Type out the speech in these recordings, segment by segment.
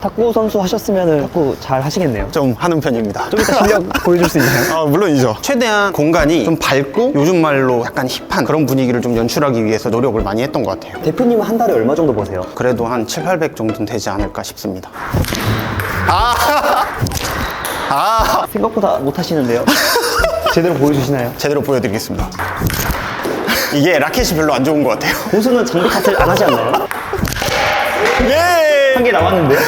탁구 선수 하셨으면 탁구 잘 하시겠네요. 좀 하는 편입니다. 좀 이따 실력 보여줄 수 있나요? 물론이죠. 최대한 공간이 좀 밝고 요즘 말로 약간 힙한 그런 분위기를 좀 연출하기 위해서 노력을 많이 했던 것 같아요. 대표님은 한 달에 얼마 정도 버세요? 그래도 한 7, 800 정도는 되지 않을까 싶습니다. 생각보다 못 하시는데요. 제대로 보여주시나요? 제대로 보여드리겠습니다. 이게 라켓이 별로 안 좋은 것 같아요. 고수는 장비 탓을 안 하지 않나요? 예! 한 개 남았는데요?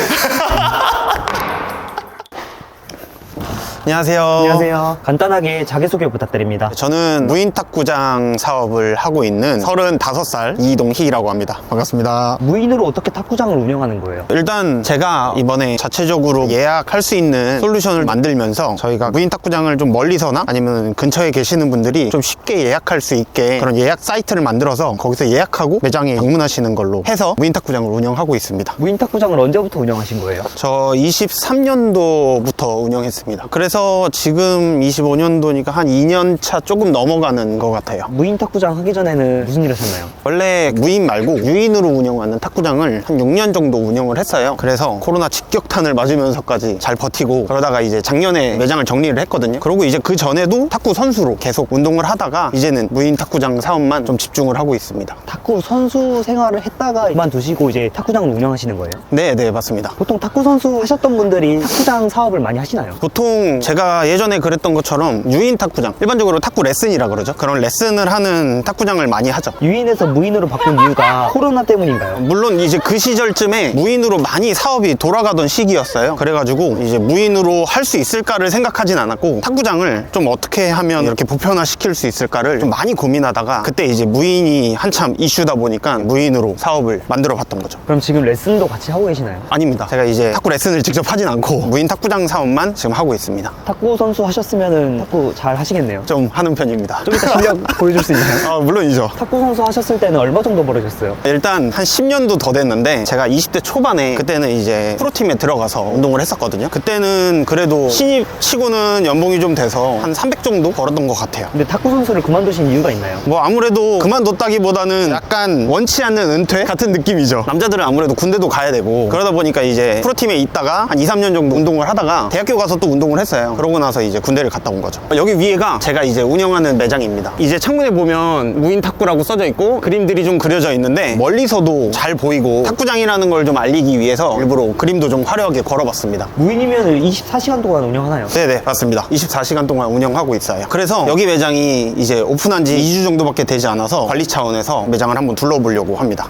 안녕하세요. 안녕하세요. 간단하게 자기소개 부탁드립니다. 저는 무인 탁구장 사업을 하고 있는 35살 이동희라고 합니다. 반갑습니다. 무인으로 어떻게 탁구장을 운영하는 거예요? 일단 제가 이번에 자체적으로 예약할 수 있는 솔루션을 만들면서 저희가 무인 탁구장을 좀 멀리서나 아니면 근처에 계시는 분들이 좀 쉽게 예약할 수 있게 그런 예약 사이트를 만들어서 거기서 예약하고 매장에 방문하시는 걸로 해서 무인 탁구장을 운영하고 있습니다. 무인 탁구장을 언제부터 운영하신 거예요? 저 23년도부터 운영했습니다. 그래서 지금 25년도니까 한 2년 차 조금 넘어가는 것 같아요. 무인 탁구장 하기 전에는 무슨 일 하셨나요? 원래 무인 말고 유인으로 운영하는 탁구장을 한 6년 정도 운영을 했어요. 그래서 코로나 직격탄을 맞으면서까지 잘 버티고 그러다가 이제 작년에 매장을 정리를 했거든요. 그리고 이제 그 전에도 탁구 선수로 계속 운동을 하다가 이제는 무인 탁구장 사업만 좀 집중을 하고 있습니다. 탁구 선수 생활을 했다가 그만두시고 이제 탁구장을 운영하시는 거예요? 네, 맞습니다. 보통 탁구 선수 하셨던 분들이 탁구장 사업을 많이 하시나요? 보통 제가 예전에 그랬던 것처럼 유인 탁구장, 일반적으로 탁구 레슨이라 그러죠. 그런 레슨을 하는 탁구장을 많이 하죠. 유인에서 무인으로 바꾼 이유가 코로나 때문인가요? 물론 이제 그 시절쯤에 무인으로 많이 사업이 돌아가던 시기였어요. 그래가지고 이제 무인으로 할 수 있을까를 생각하진 않았고 탁구장을 좀 어떻게 하면 이렇게 보편화시킬 수 있을까를 좀 많이 고민하다가 그때 이제 무인이 한참 이슈다 보니까 무인으로 사업을 만들어 봤던 거죠. 그럼 지금 레슨도 같이 하고 계시나요? 아닙니다. 제가 이제 탁구 레슨을 직접 하진 않고 무인 탁구장 사업만 지금 하고 있습니다. 탁구 선수 하셨으면 탁구 잘 하시겠네요. 좀 하는 편입니다. 좀 이따 실력 보여줄 수 있나요? 물론이죠. 탁구 선수 하셨을 때는 얼마 정도 벌으셨어요? 일단 한 10년도 더 됐는데 제가 20대 초반에 그때는 이제 프로팀에 들어가서 운동을 했었거든요. 그때는 그래도 신입 치고는 연봉이 좀 돼서 한 300 정도 벌었던 것 같아요. 근데 탁구 선수를 그만두신 이유가 있나요? 뭐 아무래도 그만뒀다기보다는 약간 원치 않는 은퇴 같은 느낌이죠. 남자들은 아무래도 군대도 가야 되고 그러다 보니까 이제 프로팀에 있다가 한 2, 3년 정도 운동을 하다가 대학교 가서 또 운동을 했어요. 그러고 나서 이제 군대를 갔다 온 거죠. 여기 위에가 제가 이제 운영하는 매장입니다. 이제 창문에 보면 무인 탁구라고 써져 있고 그림들이 좀 그려져 있는데 멀리서도 잘 보이고 탁구장이라는 걸 좀 알리기 위해서 일부러 그림도 좀 화려하게 걸어봤습니다. 무인이면 24시간 동안 운영하나요? 네네, 맞습니다. 24시간 동안 운영하고 있어요. 그래서 여기 매장이 이제 오픈한 지 2주 정도밖에 되지 않아서 관리 차원에서 매장을 한번 둘러보려고 합니다.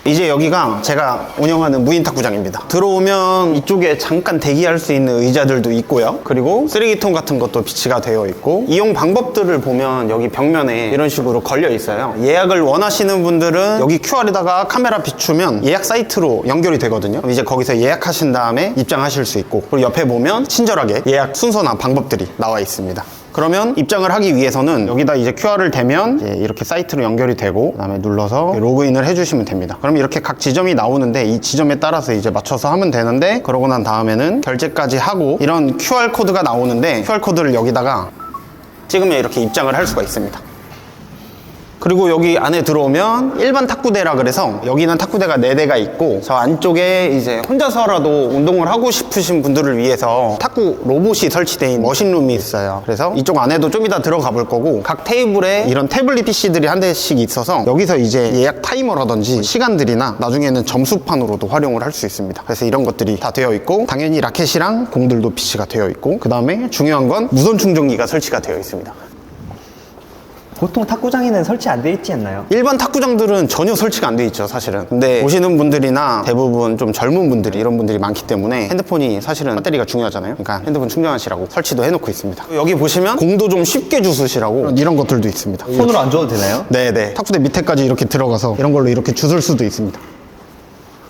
이제 여기가 제가 운영하는 무인 탁구장입니다. 들어오면 이쪽에 잠깐 대기할 수 있는 의자들도 있고요. 그리고 쓰레기통 같은 것도 비치가 되어 있고 이용 방법들을 보면 여기 벽면에 이런 식으로 걸려 있어요. 예약을 원하시는 분들은 여기 QR에다가 카메라 비추면 예약 사이트로 연결이 되거든요. 이제 거기서 예약하신 다음에 입장하실 수 있고 그리고 옆에 보면 친절하게 예약 순서나 방법들이 나와 있습니다. 그러면 입장을 하기 위해서는 여기다 이제 QR을 대면 이렇게 사이트로 연결이 되고 그다음에 눌러서 로그인을 해주시면 됩니다. 그럼 이렇게 각 지점이 나오는데 이 지점에 따라서 이제 맞춰서 하면 되는데 그러고 난 다음에는 결제까지 하고 이런 QR 코드가 나오는데 QR 코드를 여기다가 찍으면 이렇게 입장을 할 수가 있습니다. 그리고 여기 안에 들어오면 일반 탁구대라 그래서 여기는 탁구대가 4대가 있고 저 안쪽에 이제 혼자서라도 운동을 하고 싶으신 분들을 위해서 탁구 로봇이 설치되어 있는 머신룸이 있어요. 그래서 이쪽 안에도 좀 이따 들어가 볼 거고 각 테이블에 이런 태블릿 PC들이 한 대씩 있어서 여기서 이제 예약 타이머라든지 시간들이나 나중에는 점수판으로도 활용을 할 수 있습니다. 그래서 이런 것들이 다 되어 있고 당연히 라켓이랑 공들도 PC가 되어 있고 그 다음에 중요한 건 무선 충전기가 설치가 되어 있습니다. 보통 탁구장에는 설치 안 돼 있지 않나요? 일반 탁구장들은 전혀 설치가 안 돼 있죠, 사실은. 근데 오시는 분들이나 대부분 좀 젊은 분들이 이런 분들이 많기 때문에 핸드폰이 사실은 배터리가 중요하잖아요. 그러니까 핸드폰 충전하시라고 설치도 해놓고 있습니다. 여기 보시면 공도 좀 쉽게 주스시라고 이런 것들도 있습니다. 손으로 안 줘도 되나요? 네네. 탁구대 밑에까지 이렇게 들어가서 이런 걸로 이렇게 주술 수도 있습니다.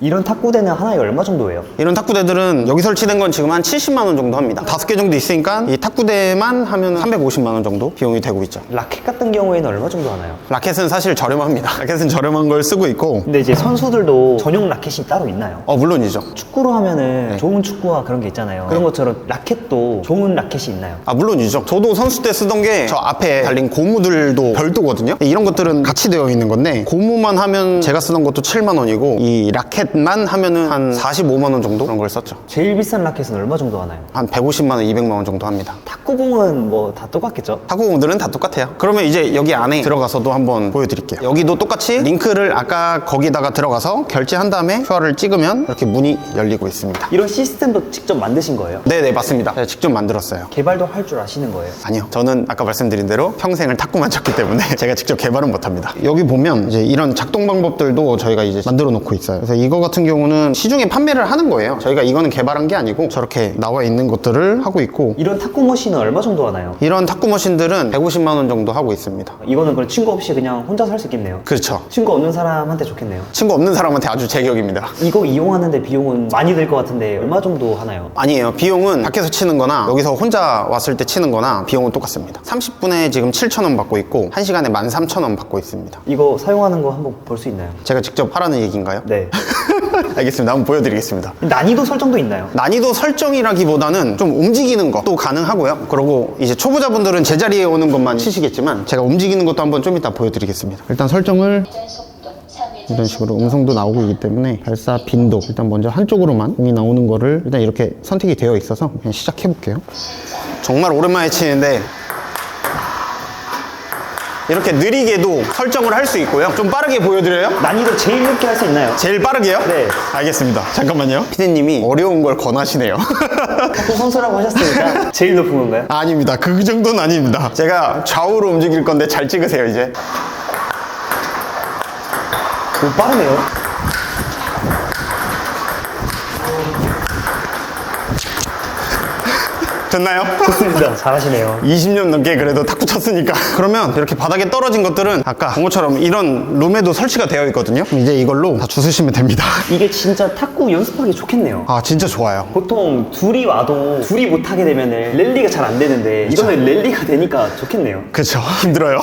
이런 탁구대는 하나에 얼마 정도예요? 이런 탁구대들은 여기 설치된 건 지금 한 70만 원 정도 합니다. 5개 정도 있으니까 이 탁구대만 하면 350만 원 정도 비용이 되고 있죠. 라켓 같은 경우에는 얼마 정도 하나요? 라켓은 사실 저렴합니다. 라켓은 저렴한 걸 쓰고 있고 근데 이제 선수들도 전용 라켓이 따로 있나요? 물론이죠. 축구로 하면은 좋은 축구화 그런 게 있잖아요. 그런 것처럼 라켓도 좋은 라켓이 있나요? 물론이죠. 저도 선수 때 쓰던 게 저 앞에 달린 고무들도 별도거든요. 이런 것들은 같이 되어 있는 건데 고무만 하면 제가 쓰던 것도 7만 원이고 이 라켓만 하면은 한 45만 원 정도 그런 걸 썼죠. 제일 비싼 라켓은 얼마 정도 하나요? 한 150만 원, 200만 원 정도 합니다. 탁구공은 뭐 다 똑같겠죠? 탁구공들은 다 똑같아요. 그러면 이제 여기 안에 들어가서도 한번 보여드릴게요. 여기도 똑같이 링크를 아까 거기다가 들어가서 결제한 다음에 QR을 찍으면 이렇게 문이 열리고 있습니다. 이런 시스템도 직접 만드신 거예요? 네네, 맞습니다. 제가 직접 만들었어요. 개발도 할 줄 아시는 거예요? 아니요. 저는 아까 말씀드린 대로 평생을 탁구만 쳤기 때문에 제가 직접 개발은 못합니다. 여기 보면 이제 이런 작동 방법들도 저희가 이제 만들어 놓고 있어요. 그래서 이거 같은 경우는 시중에 판매를 하는 거예요. 저희가 이거는 개발한 게 아니고 저렇게 나와 있는 것들을 하고 있고 이런 탁구 머신은 얼마 정도 하나요? 이런 탁구 머신들은 150만 원 정도 하고 있습니다. 이거는 그럼 친구 없이 그냥 혼자서 할 수 있겠네요. 그렇죠. 친구 없는 사람한테 좋겠네요. 친구 없는 사람한테 아주 제격입니다. 이거 이용하는데 비용은 많이 들 것 같은데 얼마 정도 하나요? 아니에요. 비용은 밖에서 치는 거나 여기서 혼자 왔을 때 치는 거나 비용은 똑같습니다. 30분에 지금 7,000원 받고 있고 1시간에 13,000원 받고 있습니다. 이거 사용하는 거 한번 볼 수 있나요? 제가 직접 하라는 얘기인가요? 네. 알겠습니다. 한번 보여드리겠습니다. 난이도 설정도 있나요? 난이도 설정이라기보다는 좀 움직이는 것도 가능하고요. 그리고 이제 초보자분들은 제자리에 오는 것만 치시겠지만 제가 움직이는 것도 한번 좀 이따 보여드리겠습니다. 일단 설정을 이런 식으로 음성도 나오고 있기 때문에 발사 빈도 일단 먼저 한쪽으로만 공이 나오는 거를 일단 이렇게 선택이 되어 있어서 그냥 시작해 볼게요. 정말 오랜만에 치는데 이렇게 느리게도 설정을 할 수 있고요. 좀 빠르게 보여드려요? 난이도 제일 높게 할 수 있나요? 제일 빠르게요? 네. 알겠습니다. 잠깐만요. 피디님이 어려운 걸 권하시네요. 탁구 선수라고 하셨으니까 제일 높은 건가요? 아닙니다. 그 정도는 아닙니다. 제가 좌우로 움직일 건데 잘 찍으세요, 이제. 오, 빠르네요. 됐나요? 좋습니다. 잘하시네요. 20년 넘게 그래도 탁구 쳤으니까. 그러면 이렇게 바닥에 떨어진 것들은 아까 본 것처럼 이런 룸에도 설치가 되어 있거든요. 이제 이걸로 다 주스시면 됩니다. 이게 진짜 탁구 연습하기 좋겠네요. 진짜 좋아요. 보통 둘이 와도 둘이 못하게 되면 랠리가 잘 안 되는데 이거는 랠리가 되니까 좋겠네요. 그쵸. 힘들어요.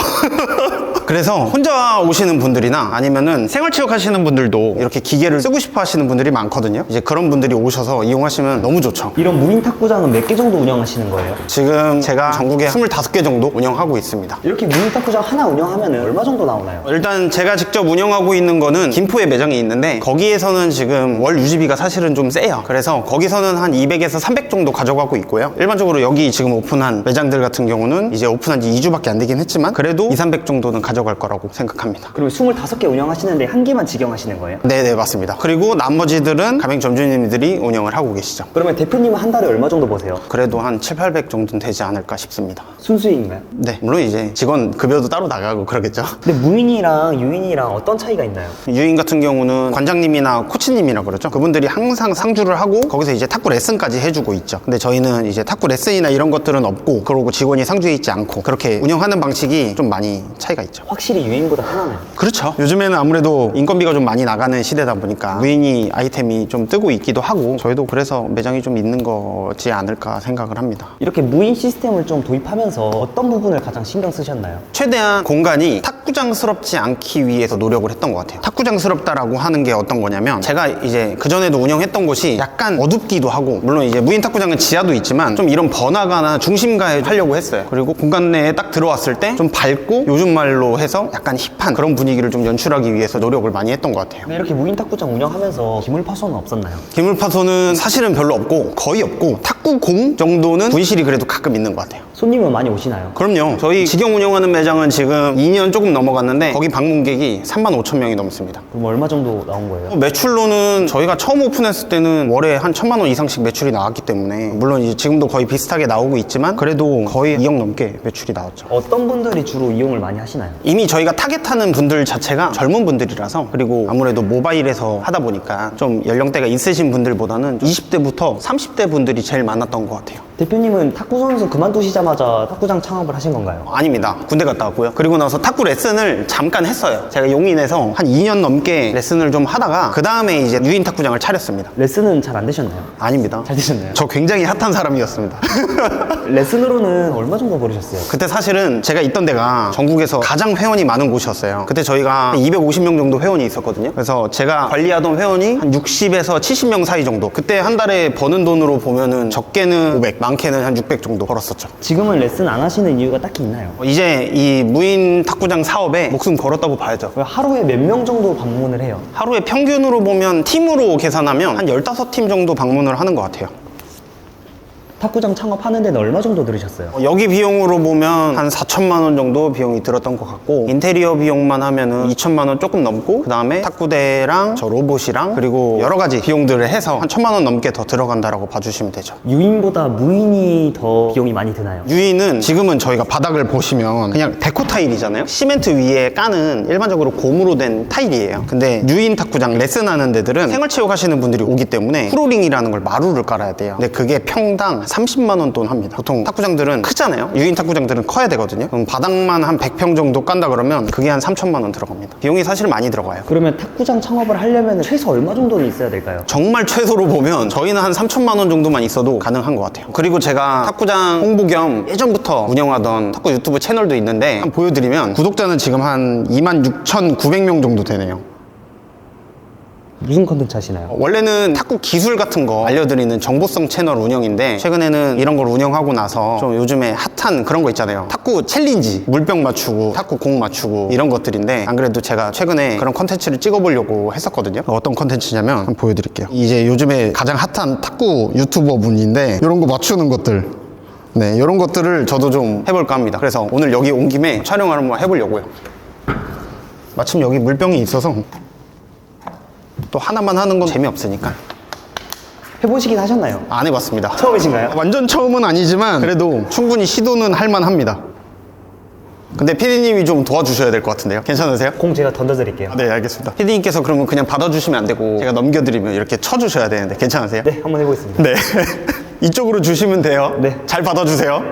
그래서 혼자 오시는 분들이나 아니면은 생활체육 하시는 분들도 이렇게 기계를 쓰고 싶어 하시는 분들이 많거든요. 이제 그런 분들이 오셔서 이용하시면 너무 좋죠. 이런 무인 탁구장은 몇 개 정도 운영하시는 거예요? 지금 제가 전국에 25개 정도 운영하고 있습니다. 이렇게 무인 탁구장 하나 운영하면 얼마 정도 나오나요? 일단 제가 직접 운영하고 있는 거는 김포에 매장이 있는데 거기에서는 지금 월 유지비가 사실은 좀 세요. 그래서 거기서는 한 200에서 300 정도 가져가고 있고요. 일반적으로 여기 지금 오픈한 매장들 같은 경우는 이제 오픈한 지 2주밖에 안 되긴 했지만 그래도 2, 300 정도는 가져갈 거라고 생각합니다. 그리고 25개 운영하시는데 한 개만 직영하시는 거예요? 네네, 맞습니다. 그리고 나머지들은 가맹점주님들이 운영을 하고 계시죠. 그러면 대표님은 한 달에 얼마 정도 버세요? 그래도 한 7, 800 정도는 되지 않을까 싶습니다. 순수익인가요? 네, 물론 이제 직원 급여도 따로 나가고 그러겠죠. 근데 무인이랑 유인이랑 어떤 차이가 있나요? 유인 같은 경우는 관장님이나 코치님이라 그러죠. 그분들이 항상 상주를 하고 거기서 이제 탁구 레슨까지 해주고 있죠. 근데 저희는 이제 탁구 레슨이나 이런 것들은 없고 그러고 직원이 상주에 있지 않고 그렇게 운영하는 방식이 좀 많이 차이가 있죠. 확실히 유인보다 편하나요? 그렇죠. 요즘에는 아무래도 인건비가 좀 많이 나가는 시대다 보니까 무인이 아이템이 좀 뜨고 있기도 하고 저희도 그래서 매장이 좀 있는 거지 않을까 생각을 합니다. 이렇게 무인 시스템을 좀 도입하면서 어떤 부분을 가장 신경 쓰셨나요? 최대한 공간이 탁구장스럽지 않기 위해서 노력을 했던 것 같아요. 탁구장스럽다라고 하는 게 어떤 거냐면 제가 이제 그전에도 운영했던 곳이 약간 어둡기도 하고 물론 이제 무인 탁구장은 지하도 있지만 좀 이런 번화가나 중심가에 하려고 했어요. 그리고 공간 내에 딱 들어왔을 때 좀 밝고 요즘 말로 해서 약간 힙한 그런 분위기를 좀 연출하기 위해서 노력을 많이 했던 것 같아요. 근데 이렇게 무인 탁구장 운영하면서 기물 파손은 없었나요? 기물 파손은 사실은 별로 없고 거의 없고 탁구공 정도는 분실이 그래도 가끔 있는 것 같아요. 손님은 많이 오시나요? 그럼요. 저희 직영 운영하는 매장은 지금 2년 조금 넘어갔는데 거기 방문객이 35,000명이 넘습니다. 그럼 얼마 정도 나온 거예요? 매출로는 저희가 처음 오픈했을 때는 월에 한 1,000만 원 이상씩 매출이 나왔기 때문에 물론 이제 지금도 거의 비슷하게 나오고 있지만 그래도 거의 2억 넘게 매출이 나왔죠. 어떤 분들이 주로 이용을 많이 하시나요? 이미 저희가 타겟하는 분들 자체가 젊은 분들이라서 그리고 아무래도 모바일에서 하다 보니까 좀 연령대가 있으신 분들보다는 20대부터 30대 분들이 제일 많았던 것 같아요. 대표님은 탁구 선수 그만두시자마자 탁구장 창업을 하신 건가요? 아닙니다. 군대 갔다 왔고요. 그리고 나서 탁구 레슨을 잠깐 했어요. 제가 용인에서 한 2년 넘게 레슨을 좀 하다가 그 다음에 이제 유인 탁구장을 차렸습니다. 레슨은 잘 안 되셨나요? 아닙니다. 잘 되셨나요? 저 굉장히 핫한 사람이었습니다. 레슨으로는 얼마 정도 벌으셨어요? 그때 사실은 제가 있던 데가 전국에서 가장 회원이 많은 곳이었어요. 그때 저희가 250명 정도 회원이 있었거든요. 그래서 제가 관리하던 회원이 한 60에서 70명 사이 정도. 그때 한 달에 버는 돈으로 보면은 적게는 500, 많게는 한 600 정도 벌었었죠. 지금은 레슨 안 하시는 이유가 딱히 있나요? 이제 이 무인 탁구장 사업에 목숨 걸었다고 봐야죠. 하루에 몇 명 정도 방문을 해요? 하루에 평균으로 보면 팀으로 계산하면 한 15팀 정도 방문을 하는 것 같아요. 탁구장 창업하는 데는 얼마 정도 들으셨어요? 여기 비용으로 보면 한 4천만 원 정도 비용이 들었던 것 같고 인테리어 비용만 하면은 2천만 원 조금 넘고 그 다음에 탁구대랑 저 로봇이랑 그리고 여러 가지 비용들을 해서 한 1천만 원 넘게 더 들어간다라고 봐주시면 되죠. 유인보다 무인이 더 비용이 많이 드나요? 유인은 지금은 저희가 바닥을 보시면 그냥 데코 타일이잖아요. 시멘트 위에 까는 일반적으로 고무로 된 타일이에요. 근데 유인 탁구장 레슨하는 데들은 생활체육 하시는 분들이 오기 때문에 프로링이라는 걸 마루를 깔아야 돼요. 근데 그게 평당 30만 원 돈 합니다. 보통 탁구장들은 크잖아요. 유인 탁구장들은 커야 되거든요. 그럼 바닥만 한 100평 정도 깐다 그러면 그게 한 3천만 원 들어갑니다. 비용이 사실 많이 들어가요. 그러면 탁구장 창업을 하려면 최소 얼마 정도는 있어야 될까요? 정말 최소로 보면 저희는 한 3천만 원 정도만 있어도 가능한 것 같아요. 그리고 제가 탁구장 홍보 겸 예전부터 운영하던 탁구 유튜브 채널도 있는데 한번 보여드리면 구독자는 지금 한 26,900명 정도 되네요. 무슨 컨텐츠 하시나요? 원래는 탁구 기술 같은 거 알려드리는 정보성 채널 운영인데 최근에는 이런 걸 운영하고 나서 좀 요즘에 핫한 그런 거 있잖아요. 탁구 챌린지, 물병 맞추고 탁구 공 맞추고 이런 것들인데 안 그래도 제가 최근에 그런 컨텐츠를 찍어보려고 했었거든요. 어떤 컨텐츠냐면 한번 보여드릴게요. 이제 요즘에 가장 핫한 탁구 유튜버 분인데 이런 거 맞추는 것들, 네, 이런 것들을 저도 좀 해볼까 합니다. 그래서 오늘 여기 온 김에 촬영을 한번 해보려고요. 마침 여기 물병이 있어서 또 하나만 하는 건 재미없으니까 해보시긴 하셨나요? 안 해봤습니다. 처음이신가요? 완전 처음은 아니지만 그래도 충분히 시도는 할만합니다. 근데 피디님이 좀 도와주셔야 될 것 같은데요. 괜찮으세요? 공 제가 던져드릴게요. 네, 알겠습니다. 피디님께서 그러면 그냥 받아주시면 안 되고 제가 넘겨드리면 이렇게 쳐주셔야 되는데 괜찮으세요? 네, 한번 해보겠습니다. 네. 이쪽으로 주시면 돼요. 네. 잘 받아주세요.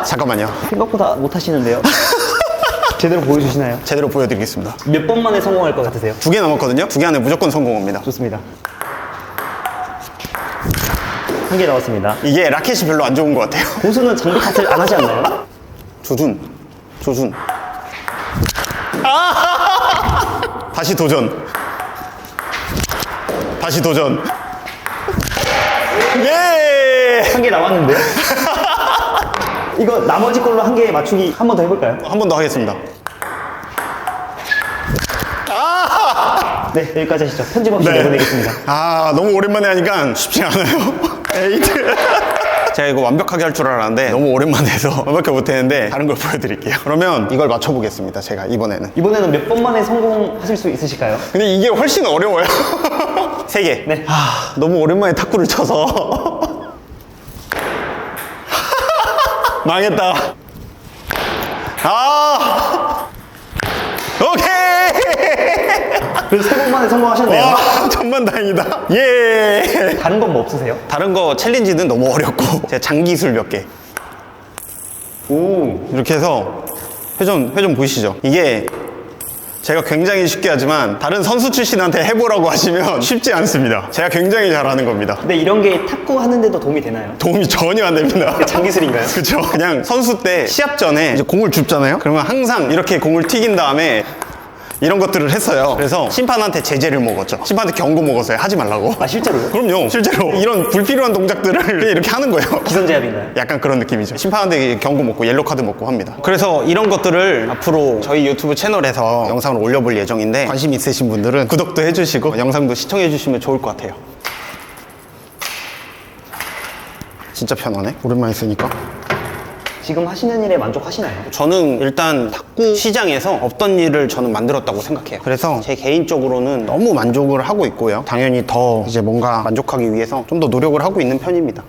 잠깐만요. 생각보다 못하시는데요? 제대로 보여주시나요? 제대로 보여드리겠습니다. 몇 번 만에 성공할 것 같으세요? 2개 남았거든요. 2개 안에 무조건 성공합니다. 좋습니다. 한 개 나왔습니다. 이게 라켓이 별로 안 좋은 것 같아요. 고수는 장비 탓을 안 하지 않나요? 조준. 다시 도전. 예! 한 개 나왔는데요? 이거 나머지 걸로 한 개 맞추기 한 번 더 해볼까요? 한 번 더 하겠습니다. 네, 여기까지 하시죠. 편집 없이 내보내겠습니다. 너무 오랜만에 하니까 쉽지 않아요. 에이트. 제가 이거 완벽하게 할 줄 알았는데 너무 오랜만에 해서 완벽하게 못했는데 다른 걸 보여드릴게요. 그러면 이걸 맞춰보겠습니다. 제가 이번에는 몇 번 만에 성공하실 수 있으실까요? 근데 이게 훨씬 어려워요. 3개. 네. 너무 오랜만에 탁구를 쳐서 망했다. 오케이. 그래서 3번 만에 성공하셨네요. 천만다행이다. 예. 다른 건 뭐 없으세요? 다른 거 챌린지는 너무 어렵고 제가 장기술 몇 개. 오. 이렇게 해서 회전 보이시죠? 이게 제가 굉장히 쉽게 하지만 다른 선수 출신한테 해보라고 하시면 쉽지 않습니다. 제가 굉장히 잘하는 겁니다. 근데 이런 게 탁구 하는데도 도움이 되나요? 도움이 전혀 안 됩니다. 장기술인가요? 그쵸. 그냥 선수 때 시합 전에 이제 공을 줍잖아요. 그러면 항상 이렇게 공을 튀긴 다음에 이런 것들을 했어요. 그래서 심판한테 제재를 먹었죠. 심판한테 경고 먹었어요. 하지 말라고. 아, 실제로요? 그럼요. 실제로 이런 불필요한 동작들을 그냥 이렇게 하는 거예요. 기선제압인가요? 약간 그런 느낌이죠. 심판한테 경고 먹고 옐로 카드 먹고 합니다. 그래서 이런 것들을 앞으로 저희 유튜브 채널에서 영상을 올려볼 예정인데 관심 있으신 분들은 구독도 해주시고 영상도 시청해주시면 좋을 것 같아요. 진짜 편하네. 오랜만에 쓰니까. 지금 하시는 일에 만족하시나요? 저는 일단 탁구 시장에서 없던 일을 저는 만들었다고 생각해요. 그래서 제 개인적으로는 너무 만족을 하고 있고요. 당연히 더 이제 뭔가 만족하기 위해서 좀 더 노력을 하고 있는 편입니다.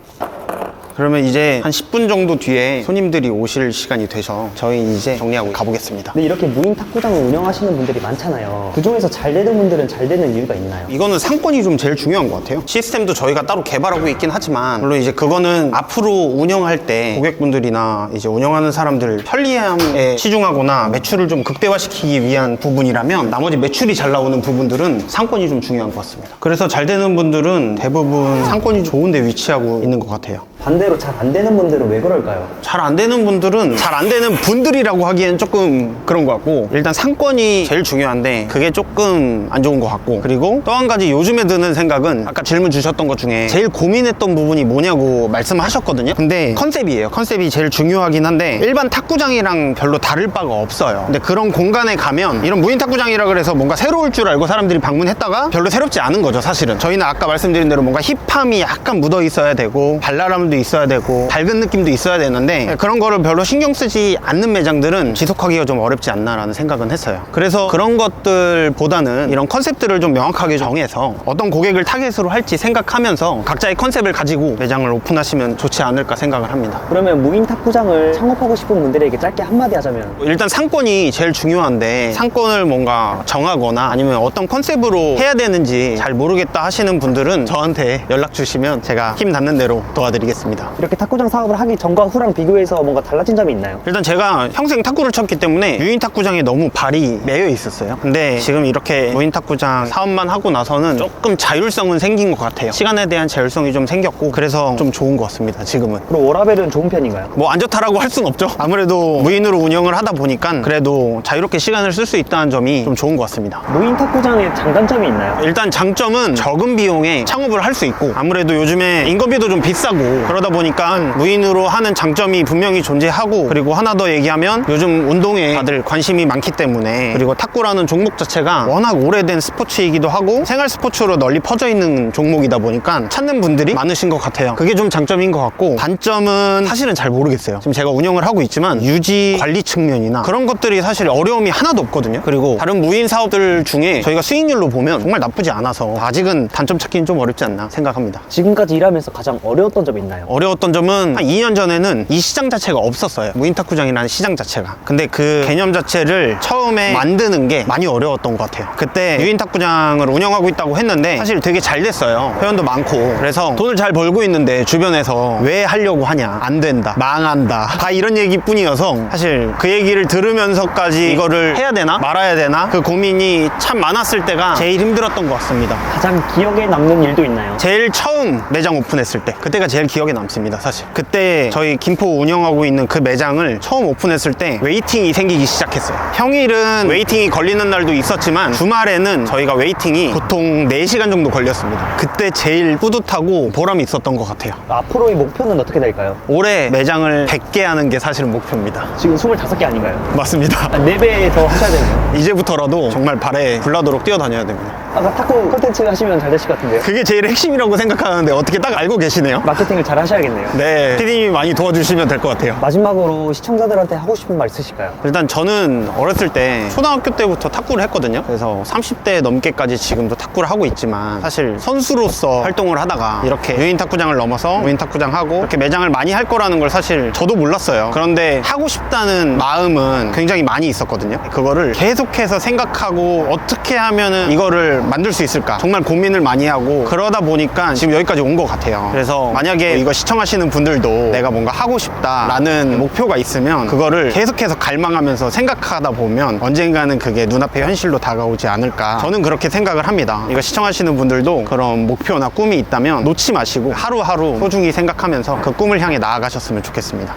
그러면 이제 한 10분 정도 뒤에 손님들이 오실 시간이 돼서 저희 이제 정리하고 가보겠습니다. 근데 이렇게 무인 탁구장을 운영하시는 분들이 많잖아요. 그 중에서 잘 되는 분들은 잘 되는 이유가 있나요? 이거는 상권이 좀 제일 중요한 것 같아요. 시스템도 저희가 따로 개발하고 있긴 하지만 물론 이제 그거는 앞으로 운영할 때 고객분들이나 이제 운영하는 사람들 편리함에 치중하거나 매출을 좀 극대화시키기 위한 부분이라면 나머지 매출이 잘 나오는 부분들은 상권이 좀 중요한 것 같습니다. 그래서 잘 되는 분들은 대부분 상권이 좋은 데 위치하고 있는 것 같아요. 반대로 잘 안 되는 분들은 왜 그럴까요? 잘 안 되는 분들은 잘 안 되는 분들이라고 하기엔 조금 그런 것 같고, 일단 상권이 제일 중요한데 그게 조금 안 좋은 것 같고, 그리고 또 한 가지 요즘에 드는 생각은 아까 질문 주셨던 것 중에 제일 고민했던 부분이 뭐냐고 말씀하셨거든요. 근데 컨셉이에요. 컨셉이 제일 중요하긴 한데 일반 탁구장이랑 별로 다를 바가 없어요. 근데 그런 공간에 가면 이런 무인 탁구장이라 그래서 뭔가 새로울 줄 알고 사람들이 방문했다가 별로 새롭지 않은 거죠, 사실은. 저희는 아까 말씀드린 대로 뭔가 힙함이 약간 묻어 있어야 되고 발랄함도 있어야 되고 밝은 느낌도 있어야 되는데 그런 거를 별로 신경 쓰지 않는 매장들은 지속하기가 좀 어렵지 않나라는 생각은 했어요. 그래서 그런 것들보다는 이런 컨셉들을 좀 명확하게 정해서 어떤 고객을 타겟으로 할지 생각하면서 각자의 컨셉을 가지고 매장을 오픈하시면 좋지 않을까 생각을 합니다. 그러면 무인 탁구장을 창업하고 싶은 분들에게 짧게 한마디 하자면? 일단 상권이 제일 중요한데 상권을 뭔가 정하거나 아니면 어떤 컨셉으로 해야 되는지 잘 모르겠다 하시는 분들은 저한테 연락 주시면 제가 힘 닿는 대로 도와드리겠습니다. 이렇게 탁구장 사업을 하기 전과 후랑 비교해서 뭔가 달라진 점이 있나요? 일단 제가 평생 탁구를 쳤기 때문에 무인 탁구장에 너무 발이 매여 있었어요. 근데 지금 이렇게 무인 탁구장 사업만 하고 나서는 조금 자율성은 생긴 것 같아요. 시간에 대한 자율성이 좀 생겼고 그래서 좀 좋은 것 같습니다, 지금은. 그럼 워라벨은 좋은 편인가요? 뭐 안 좋다라고 할 순 없죠. 아무래도 무인으로 운영을 하다 보니까 그래도 자유롭게 시간을 쓸 수 있다는 점이 좀 좋은 것 같습니다. 무인 탁구장에 장단점이 있나요? 일단 장점은 적은 비용에 창업을 할 수 있고, 아무래도 요즘에 인건비도 좀 비싸고 그러다 보니까 무인으로 하는 장점이 분명히 존재하고, 그리고 하나 더 얘기하면 요즘 운동에 다들 관심이 많기 때문에, 그리고 탁구라는 종목 자체가 워낙 오래된 스포츠이기도 하고 생활 스포츠로 널리 퍼져 있는 종목이다 보니까 찾는 분들이 많으신 것 같아요. 그게 좀 장점인 것 같고, 단점은 사실은 잘 모르겠어요. 지금 제가 운영을 하고 있지만 유지 관리 측면이나 그런 것들이 사실 어려움이 하나도 없거든요. 그리고 다른 무인 사업들 중에 저희가 수익률로 보면 정말 나쁘지 않아서 아직은 단점 찾기는 좀 어렵지 않나 생각합니다. 지금까지 일하면서 가장 어려웠던 점이 있나요? 어려웠던 점은 한 2년 전에는 이 시장 자체가 없었어요. 무인 탁구장이라는 시장 자체가. 근데 그 개념 자체를 처음에 만드는 게 많이 어려웠던 것 같아요. 그때 무인 탁구장을 운영하고 있다고 했는데 사실 되게 잘 됐어요. 회원도 많고. 그래서 돈을 잘 벌고 있는데 주변에서 왜 하려고 하냐, 안 된다, 망한다, 다 이런 얘기뿐이어서 사실 그 얘기를 들으면서까지 이거를 해야 되나 말아야 되나 그 고민이 참 많았을 때가 제일 힘들었던 것 같습니다. 가장 기억에 남는 일도 있나요? 제일 처음 매장 오픈했을 때, 그때가 제일 기억에 남습니다. 사실 그때 저희 김포 운영하고 있는 그 매장을 처음 오픈했을 때 웨이팅이 생기기 시작했어요. 평일은 웨이팅이 걸리는 날도 있었지만 주말에는 저희가 웨이팅이 보통 4시간 정도 걸렸습니다. 그때 제일 뿌듯하고 보람이 있었던 것 같아요. 앞으로의 목표는 어떻게 될까요? 올해 매장을 100개 하는 게 사실은 목표입니다. 지금 25개 아닌가요? 맞습니다. 4배 더 하셔야 되네요. 이제부터라도 정말 발에 불나도록 뛰어다녀야 됩니다. 아까 탁구 콘텐츠 하시면 잘 되실 것 같은데요? 그게 제일 핵심이라고 생각하는데 어떻게 딱 알고 계시네요? 마케팅을 잘 하셔야겠네요. 네, PD님이 많이 도와주시면 될 것 같아요. 마지막으로 시청자들한테 하고 싶은 말 있으실까요? 일단 저는 어렸을 때 초등학교 때부터 탁구를 했거든요. 그래서 30대 넘게까지 지금도 탁구를 하고 있지만 사실 선수로서 활동을 하다가 이렇게 유인 탁구장을 넘어서 무인 탁구장 하고 이렇게 매장을 많이 할 거라는 걸 사실 저도 몰랐어요. 그런데 하고 싶다는 마음은 굉장히 많이 있었거든요. 그거를 계속해서 생각하고 어떻게 하면은 이거를 만들 수 있을까 정말 고민을 많이 하고 그러다 보니까 지금 여기까지 온 것 같아요. 그래서 만약에 이거 시청하시는 분들도 내가 뭔가 하고 싶다라는 목표가 있으면 그거를 계속해서 갈망하면서 생각하다 보면 언젠가는 그게 눈앞에 현실로 다가오지 않을까, 저는 그렇게 생각을 합니다. 이거 시청하시는 분들도 그런 목표나 꿈이 있다면 놓지 마시고 하루하루 소중히 생각하면서 그 꿈을 향해 나아가셨으면 좋겠습니다.